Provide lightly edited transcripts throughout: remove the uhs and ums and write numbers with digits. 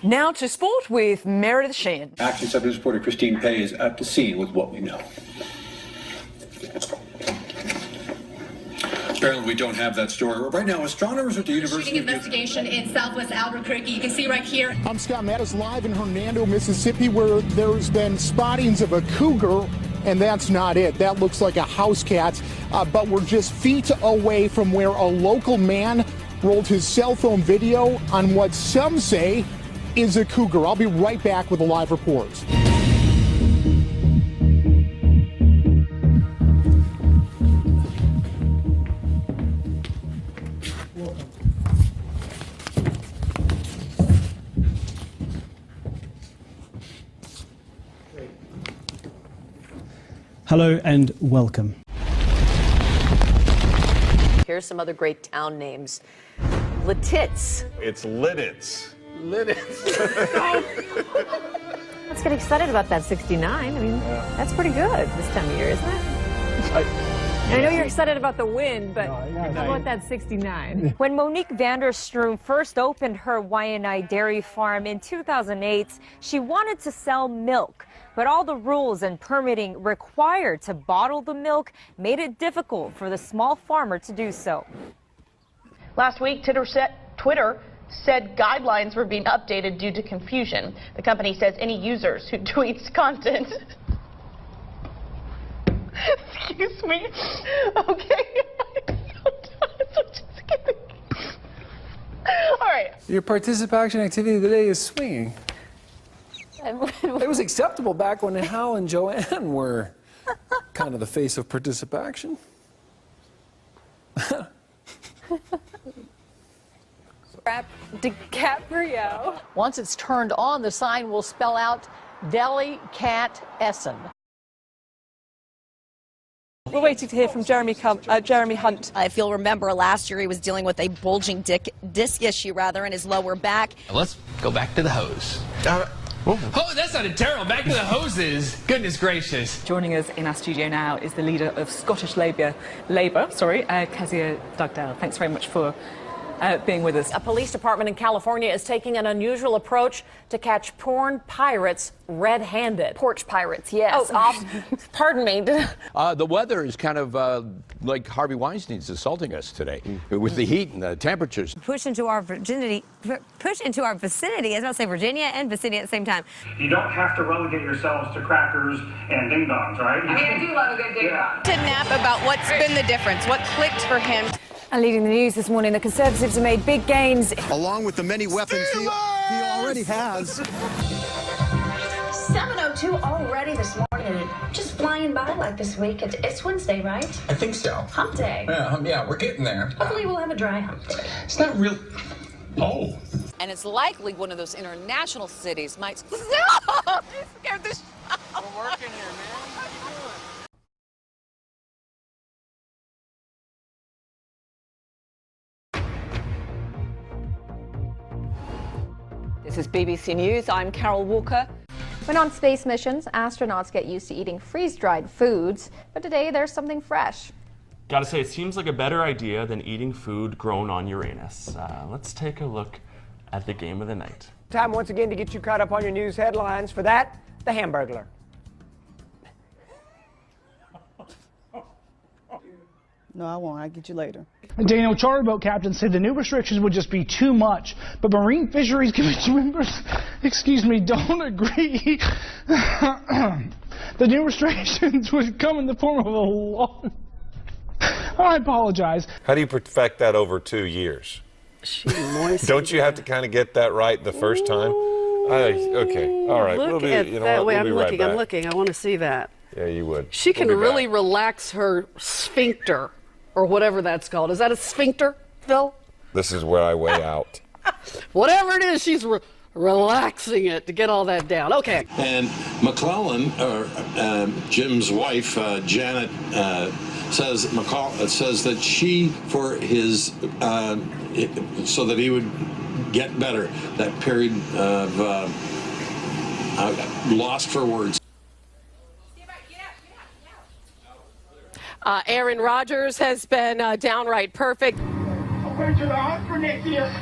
Now to sport with Meredith Sheehan. Action 7 reporter Christine Pay is at the scene with what we know. Apparently we don't have that story. Right now, astronomers at the University of investigation in southwest Albuquerque. You can see right here. I'm Scott Mattis live in Hernando, Mississippi, where there's been spottings of a cougar, and that's not it. That looks like a house cat, but we're just feet away from where a local man rolled his cell phone video on what some say is a cougar. I'll be right back with a live report. Hello and welcome. Here's some other great town names. Lititz. It's Lidditz. Let's get excited about that 69. I mean, that's pretty good this time of year, isn't it? I know you're excited about the win, but how about that 69? When Monique Vanderstrom first opened her Waianae dairy farm in 2008, she wanted to sell milk, but all the rules and permitting required to bottle the milk made it difficult for the small farmer to do so. Last week, Twitter said guidelines were being updated due to confusion. The company says any users who tweets content excuse me. Okay. All right. Your participation activity today is swinging. It was acceptable back when Hal and Joanne were kind of the face of participation. DiCaprio. Once it's turned on, the sign will spell out Deli Cat Essen. We're waiting to hear from Jeremy Hunt. If you'll remember, last year he was dealing with a bulging disc issue in his lower back. Let's go back to the hose. Oh, that sounded terrible. Back to the hoses. Goodness gracious. Joining us in our studio now is the leader of Scottish Labour, Kezia Dugdale. Thanks very much for being with us. A police department in California is taking an unusual approach to catch porn pirates red-handed. Porch pirates, yes. Oh, pardon me. The weather is kind of like Harvey Weinstein's assaulting us today with the heat and the temperatures. Push into our vicinity, as I'll say Virginia and vicinity at the same time. You don't have to relegate yourselves to crackers and ding-dongs, right? I mean, I do love a good ding-dong. To Nap about what's been the difference, what clicked for him. And leading the news this morning, the Conservatives have made big gains. Along with the many weapons he already has. 7:02 already this morning, just flying by like this week. It's Wednesday, right? I think so. Hump day. Yeah, we're getting there. Hopefully we'll have a dry hump day. It's not real. Oh. And it's likely one of those international cities might. Stop! You scared the shit out. We're working here, man. How you doing? This is BBC News. I'm Carol Walker. When on space missions, astronauts get used to eating freeze-dried foods, but today there's something fresh. Gotta say, it seems like a better idea than eating food grown on Uranus. Let's take a look at the game of the night. Time once again to get you caught up on your news headlines. For that, the Hamburglar. No, I won't. I'll get you later. Daniel, charter boat captains said the new restrictions would just be too much, but Marine Fisheries Commission members, don't agree. The new restrictions would come in the form of a law. I apologize. How do you perfect that over 2 years? Don't you have to kind of get that right the first time? Okay, all right. Look at that way I'm looking. I'm looking. I want to see that. Yeah, you would. She can really relax her sphincter, or whatever that's called. Is that a sphincter, Phil? This is where I weigh out. Whatever it is, she's relaxing it to get all that down. Okay. And McClellan, or Jim's wife, Janet says that she, for his, so that he would get better, that period of lost for words. Aaron Rodgers has been downright perfect.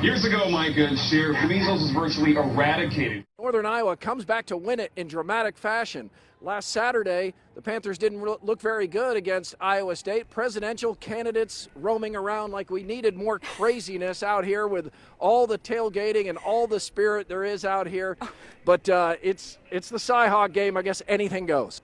Years ago, my good share, the measles was virtually eradicated. Northern Iowa comes back to win it in dramatic fashion. Last Saturday, the Panthers didn't look very good against Iowa State. Presidential candidates roaming around like we needed more craziness out here with all the tailgating and all the spirit there is out here. But it's the Cy-Hawk game. I guess anything goes.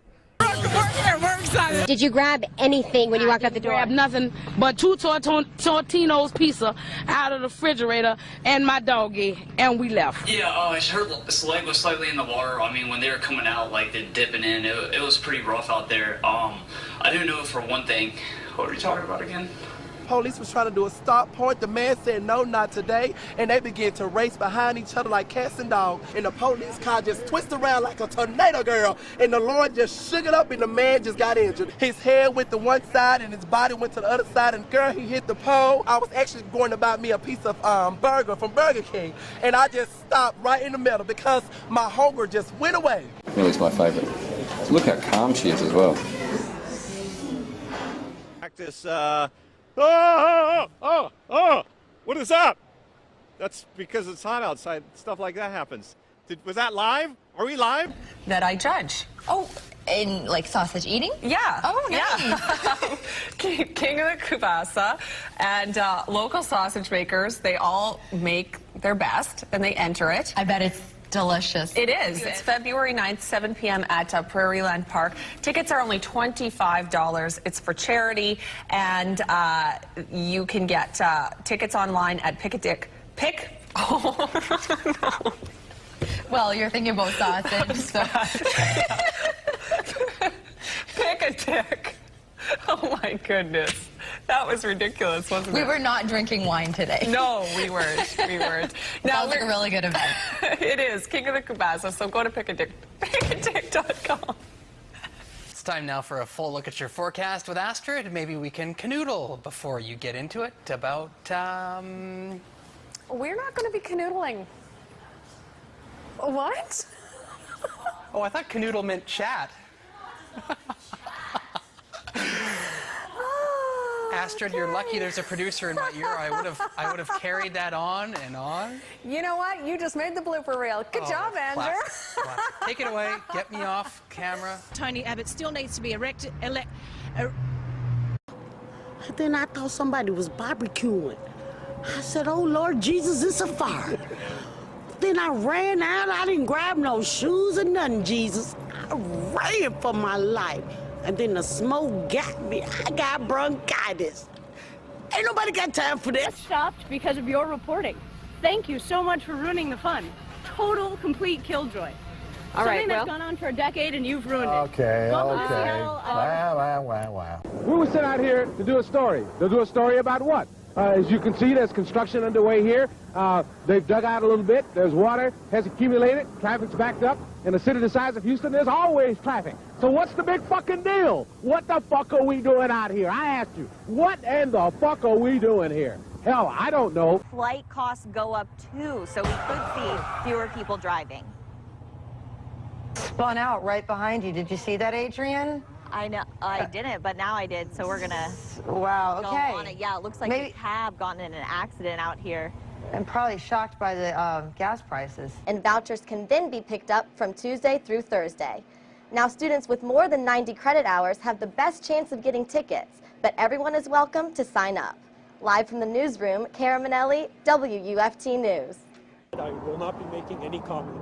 Did you grab anything when you walked out the door? Grabbed nothing but 2 Tortino's pizza out of the refrigerator and my doggy, and we left. Yeah, his leg was slightly in the water. I mean, when they were coming out, like they're dipping in, it was pretty rough out there. I didn't know for one thing. What were you talking about again? Police was trying to do a stop point. The man said, no, not today. And they began to race behind each other like cats and dogs. And the police car just twisted around like a tornado, girl. And the Lord just shook it up and the man just got injured. His head went to one side and his body went to the other side. And girl, he hit the pole. I was actually going to buy me a piece of burger from Burger King. And I just stopped right in the middle because my hunger just went away. Millie's my favorite. Look how calm she is as well. Practice, what is up? That's because it's hot outside. Stuff like that happens. Was that live? Are we live? That I judge. Oh, in like sausage eating? Yeah. Oh, nice. Yeah. King of the Kubasa and local sausage makers, they all make their best and they enter it. I bet it's delicious. It is. Good. It's February 9th, 7 p.m. at Prairieland Park. Tickets are only $25. It's for charity, and you can get tickets online at Oh, no. Well, you're thinking about sausage, so. Pick-a-dick. Oh, my goodness. That was ridiculous, wasn't it? We were not drinking wine today. No, we weren't. We weren't. Sounds like a really good event. It is. King of the Kubasa, so go to pickadick.com. It's time now for a full look at your forecast with Astrid. Maybe we can canoodle before you get into it about, We're not going to be canoodling. What? Oh, I thought canoodle meant chat. Astrid, you're lucky there's a producer in my ear. I would have carried that on and on. You know what? You just made the blooper reel. Good job, Andrew. Take it away. Get me off camera. Tony Abbott still needs to be elected. Then I thought somebody was barbecuing. I said, oh, Lord Jesus, it's a fire. Then I ran out. I didn't grab no shoes or nothing, Jesus. I ran for my life. And then the smoke got me. I got bronchitis. Ain't nobody got time for this. Stopped because of your reporting. Thank you so much for ruining the fun. Total, complete killjoy. All right, Something that's gone on for a decade and you've ruined it. Okay. Wow. We were sent out here to do a story. To do a story about what? As you can see, there's construction underway here. They've dug out a little bit. There's water, has accumulated. Traffic's backed up. In a city the size of Houston, there's always traffic. So what's the big fucking deal? What the fuck are we doing out here? I asked you. What in the fuck are we doing here? Hell, I don't know. Flight costs go up too, so we could see fewer people driving. Spun out right behind you. Did you see that, Adrian? I know, I didn't, but now I did, so we're gonna wow, go okay. on it. Yeah, it looks like we have gotten in an accident out here. I'm probably shocked by the gas prices. And vouchers can then be picked up from Tuesday through Thursday. Now, students with more than 90 credit hours have the best chance of getting tickets, but everyone is welcome to sign up. Live from the newsroom, Kara Manelli, WUFT News. I will not be making any comment.